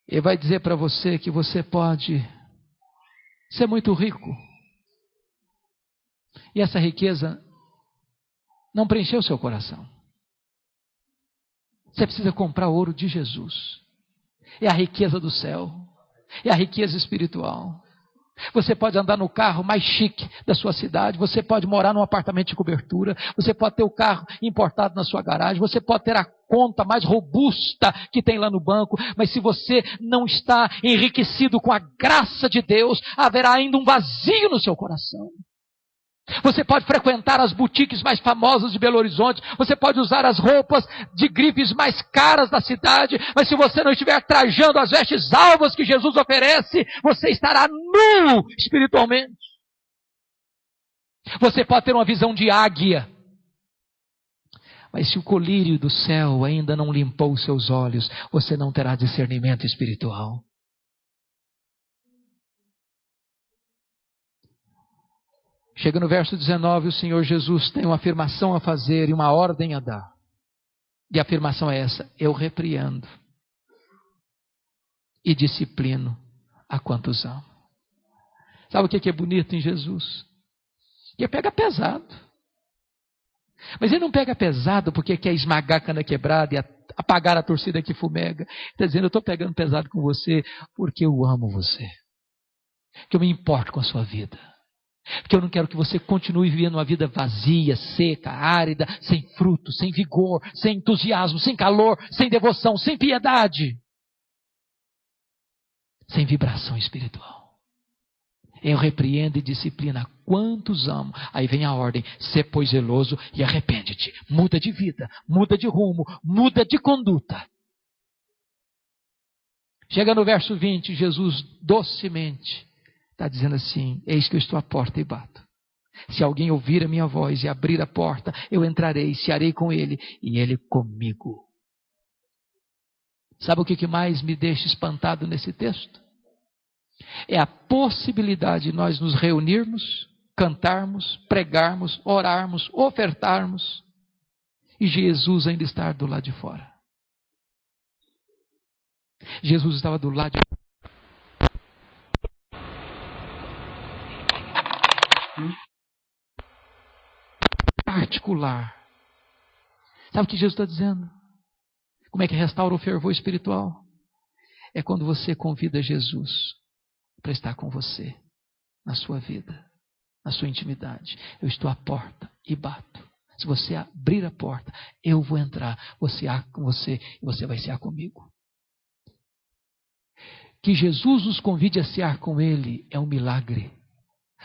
Ele vai dizer para você que você pode ser muito rico. E essa riqueza não preencheu seu coração. Você precisa comprar ouro de Jesus. É a riqueza do céu. É a riqueza espiritual. Você pode andar no carro mais chique da sua cidade, você pode morar num apartamento de cobertura, você pode ter o carro importado na sua garagem, você pode ter a conta mais robusta que tem lá no banco, mas se você não está enriquecido com a graça de Deus, haverá ainda um vazio no seu coração. Você pode frequentar as boutiques mais famosas de Belo Horizonte, você pode usar as roupas de grifes mais caras da cidade, mas se você não estiver trajando as vestes alvas que Jesus oferece, você estará nu espiritualmente. Você pode ter uma visão de águia, mas se o colírio do céu ainda não limpou os seus olhos, você não terá discernimento espiritual. Chega no verso 19, o Senhor Jesus tem uma afirmação a fazer e uma ordem a dar. E a afirmação é essa: eu repreendo e disciplino a quantos amo. Sabe o que é bonito em Jesus? Ele pega pesado. Mas ele não pega pesado porque quer esmagar a cana quebrada e apagar a torcida que fumega. Está dizendo, eu estou pegando pesado com você porque eu amo você. Porque eu me importo com a sua vida. Porque eu não quero que você continue vivendo uma vida vazia, seca, árida, sem fruto, sem vigor, sem entusiasmo, sem calor, sem devoção, sem piedade. Sem vibração espiritual. Eu repreendo e disciplina quantos amo. Aí vem a ordem, sê pois zeloso e arrepende-te. Muda de vida, muda de rumo, muda de conduta. Chega no verso 20, Jesus docemente está dizendo assim, eis que eu estou à porta e bato. Se alguém ouvir a minha voz e abrir a porta, eu entrarei, cearei com ele e ele comigo. Sabe o que mais me deixa espantado nesse texto? É a possibilidade de nós nos reunirmos, cantarmos, pregarmos, orarmos, ofertarmos e Jesus ainda estar do lado de fora. Jesus estava do lado de fora. Particular. Sabe o que Jesus está dizendo? Como é que restaura o fervor espiritual? É quando você convida Jesus para estar com você, na sua vida, na sua intimidade. Eu estou à porta e bato. Se você abrir a porta, eu vou entrar, você com você e você vai cear comigo. Que Jesus nos convide a cear com Ele é um milagre.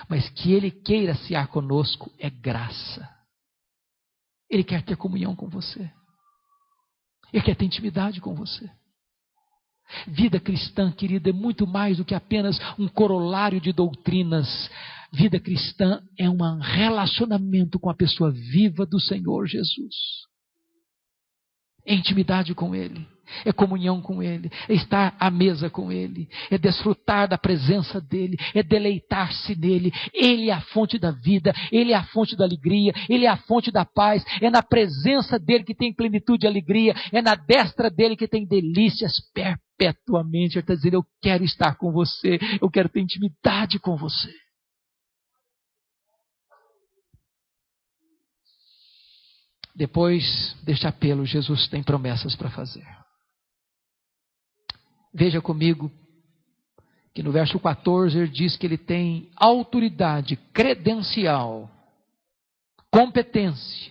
Mas que Ele queira cear conosco é graça. Ele quer ter comunhão com você. Ele quer ter intimidade com você. Vida cristã, querida, é muito mais do que apenas um corolário de doutrinas. Vida cristã é um relacionamento com a pessoa viva do Senhor Jesus. É intimidade com Ele, é comunhão com Ele, é estar à mesa com Ele, é desfrutar da presença dEle, é deleitar-se nele. Ele é a fonte da vida, Ele é a fonte da alegria, Ele é a fonte da paz, é na presença dEle que tem plenitude de alegria, é na destra dEle que tem delícias perpetuamente. Ele está dizendo, eu quero estar com você, eu quero ter intimidade com você. Depois deste apelo, Jesus tem promessas para fazer. Veja comigo que no verso 14 ele diz que ele tem autoridade credencial, competência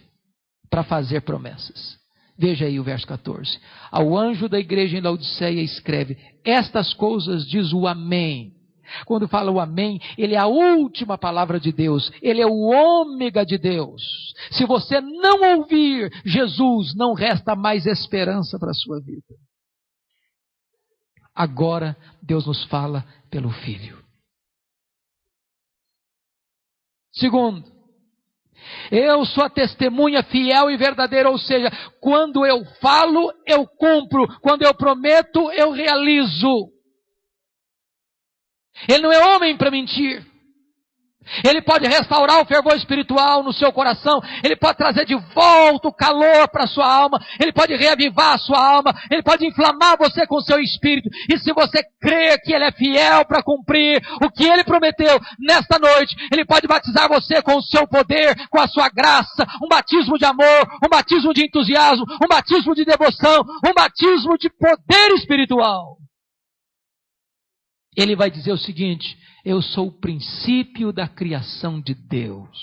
para fazer promessas. Veja aí o verso 14. Ao anjo da igreja em Laodiceia escreve, estas coisas diz o Amém. Quando fala o amém, ele é a última palavra de Deus. Ele é o ômega de Deus. Se você não ouvir Jesus, não resta mais esperança para a sua vida. Agora, Deus nos fala pelo Filho. Segundo, eu sou a testemunha fiel e verdadeira, ou seja, quando eu falo, eu cumpro. Quando eu prometo, eu realizo. Ele não é homem para mentir. Ele pode restaurar o fervor espiritual no seu coração. Ele pode trazer de volta o calor para a sua alma. Ele pode reavivar a sua alma. Ele pode inflamar você com o seu espírito. E se você crê que Ele é fiel para cumprir o que Ele prometeu nesta noite, Ele pode batizar você com o seu poder, com a sua graça. Um batismo de amor, um batismo de entusiasmo, um batismo de devoção, um batismo de poder espiritual. Ele vai dizer o seguinte, eu sou o princípio da criação de Deus.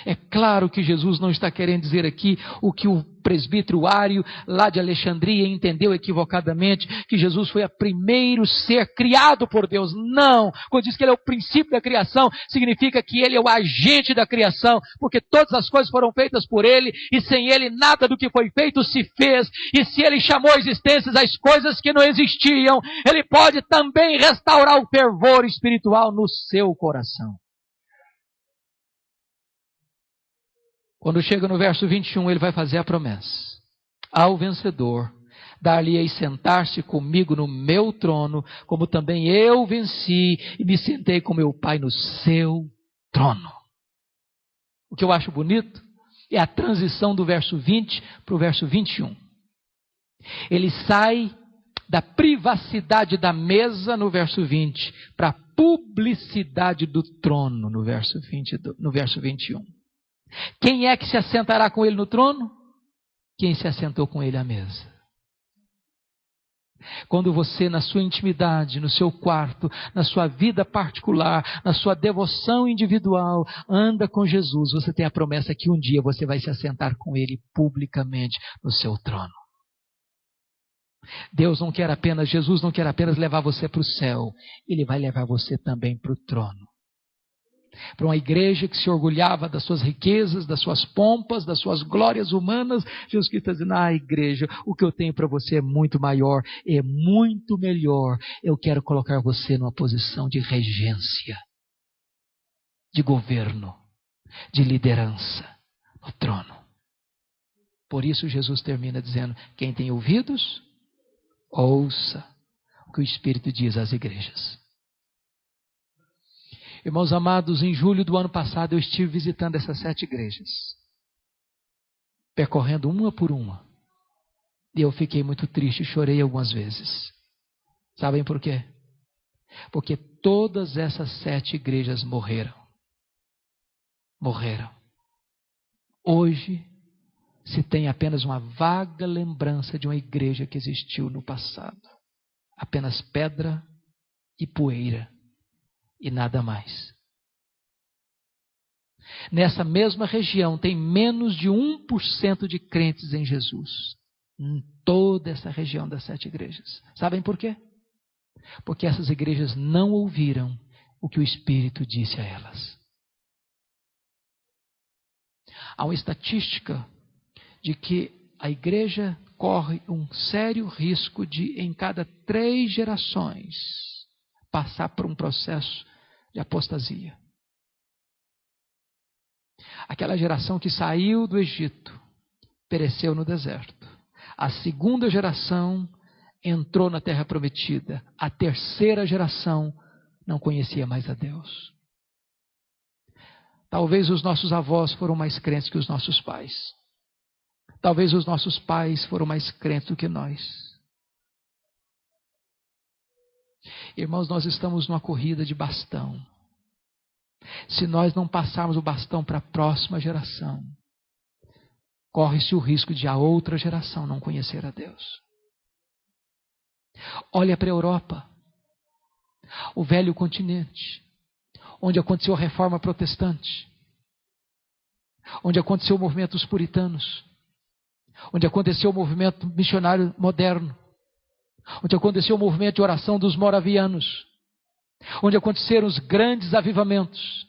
É claro que Jesus não está querendo dizer aqui o que o presbítero Ário, lá de Alexandria, entendeu equivocadamente, que Jesus foi o primeiro ser criado por Deus. Não! Quando diz que Ele é o princípio da criação, significa que Ele é o agente da criação, porque todas as coisas foram feitas por Ele, e sem Ele nada do que foi feito se fez. E se Ele chamou à existência as coisas que não existiam, Ele pode também restaurar o fervor espiritual no seu coração. Quando chega no verso 21, ele vai fazer a promessa. Ao vencedor, dar-lhe-ei sentar-se comigo no meu trono, como também eu venci e me sentei com meu Pai no seu trono. O que eu acho bonito é a transição do verso 20 para o verso 21. Ele sai da privacidade da mesa no verso 20 para a publicidade do trono no verso 21. Quem é que se assentará com ele no trono? quem se assentou com ele à mesa. Quando você, na sua intimidade, no seu quarto, na sua vida particular, na sua devoção individual, anda com Jesus, você tem a promessa que um dia você vai se assentar com ele publicamente no seu trono. Jesus não quer apenas levar você para o céu, ele vai levar você também para o trono. Para uma igreja que se orgulhava das suas riquezas, das suas pompas, das suas glórias humanas, Jesus Cristo está dizendo: igreja, o que eu tenho para você é muito maior, é muito melhor. Eu quero colocar você numa posição de regência, de governo, de liderança, no trono. Por isso Jesus termina dizendo: quem tem ouvidos, ouça o que o Espírito diz às igrejas. Irmãos amados, em julho do ano passado eu estive visitando essas 7 igrejas, percorrendo uma por uma. E eu fiquei muito triste, chorei algumas vezes. Sabem por quê? Porque todas essas 7 igrejas morreram. Morreram. Hoje se tem apenas uma vaga lembrança de uma igreja que existiu no passado. Apenas pedra e poeira. E nada mais. Nessa mesma região tem menos de 1% de crentes em Jesus. Em toda essa região das 7 igrejas. Sabem por quê? Porque essas igrejas não ouviram o que o Espírito disse a elas. Há uma estatística de que a igreja corre um sério risco de, em cada 3 gerações, passar por um processo de apostasia. Aquela geração que saiu do Egito, pereceu no deserto. A segunda geração entrou na terra prometida. A terceira geração não conhecia mais a Deus. Talvez os nossos avós foram mais crentes que os nossos pais. Talvez os nossos pais foram mais crentes do que nós. Irmãos, nós estamos numa corrida de bastão. Se nós não passarmos o bastão para a próxima geração, corre-se o risco de a outra geração não conhecer a Deus. Olha para a Europa, o velho continente, onde aconteceu a reforma protestante, onde aconteceu o movimento dos puritanos, onde aconteceu o movimento missionário moderno, onde aconteceu o movimento de oração dos moravianos, onde aconteceram os grandes avivamentos,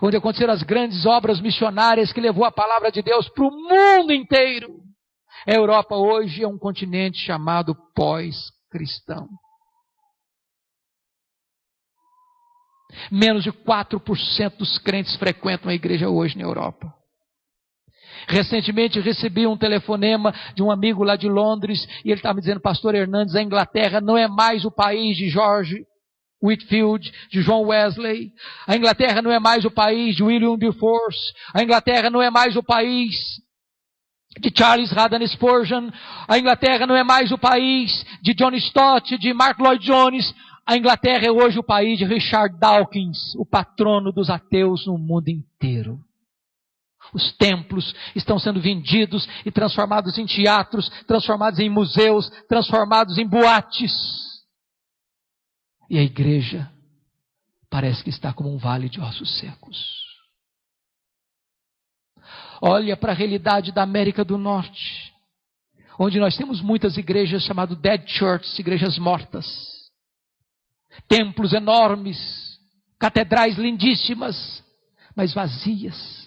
onde aconteceram as grandes obras missionárias que levou a palavra de Deus para o mundo inteiro. A Europa hoje é um continente chamado pós-cristão. Menos de 4% dos crentes frequentam a igreja hoje na Europa. Recentemente recebi um telefonema de um amigo lá de Londres e ele estava me dizendo: pastor Hernandes, a Inglaterra não é mais o país de George Whitefield, de John Wesley. A Inglaterra não é mais o país de William Wilberforce. A Inglaterra não é mais o país de Charles Haddon Spurgeon. A Inglaterra não é mais o país de John Stott, de Mark Lloyd Jones. A Inglaterra é hoje o país de Richard Dawkins, o patrono dos ateus no mundo inteiro. Os templos estão sendo vendidos e transformados em teatros, transformados em museus, transformados em boates. E a igreja parece que está como um vale de ossos secos. Olha para a realidade da América do Norte, onde nós temos muitas igrejas chamadas dead churches, igrejas mortas. Templos enormes, catedrais lindíssimas, mas vazias.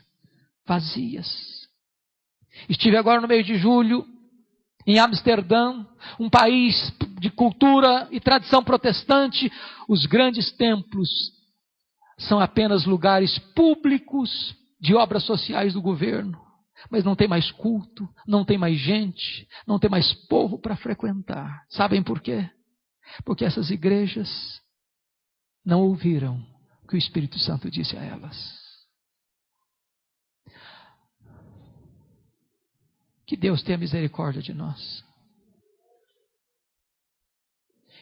Vazias. Estive agora no mês de julho em Amsterdã, um país de cultura e tradição protestante. Os grandes templos são apenas lugares públicos de obras sociais do governo, mas não tem mais culto, não tem mais gente, não tem mais povo para frequentar. Sabem por quê? Porque essas igrejas não ouviram o que o Espírito Santo disse a elas. Que Deus tenha misericórdia de nós.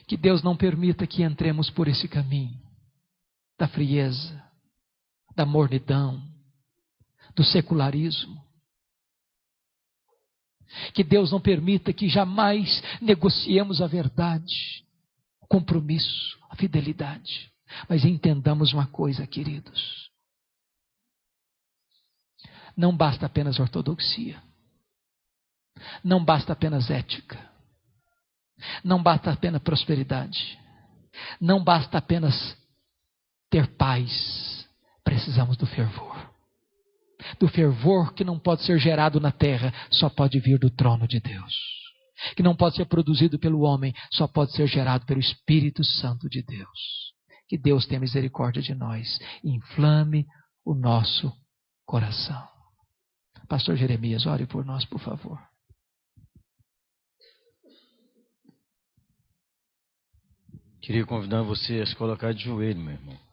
Que Deus não permita que entremos por esse caminho da frieza, da mornidão, do secularismo. Que Deus não permita que jamais negociemos a verdade, o compromisso, a fidelidade. Mas entendamos uma coisa, queridos. Não basta apenas ortodoxia. Não basta apenas ética. Não basta apenas prosperidade. Não basta apenas ter paz. Precisamos do fervor. Do fervor que não pode ser gerado na terra, só pode vir do trono de Deus. Que não pode ser produzido pelo homem, só pode ser gerado pelo Espírito Santo de Deus. Que Deus tenha misericórdia de nós e inflame o nosso coração. Pastor Jeremias, ore por nós, por favor. Queria convidar você a se colocar de joelho, meu irmão.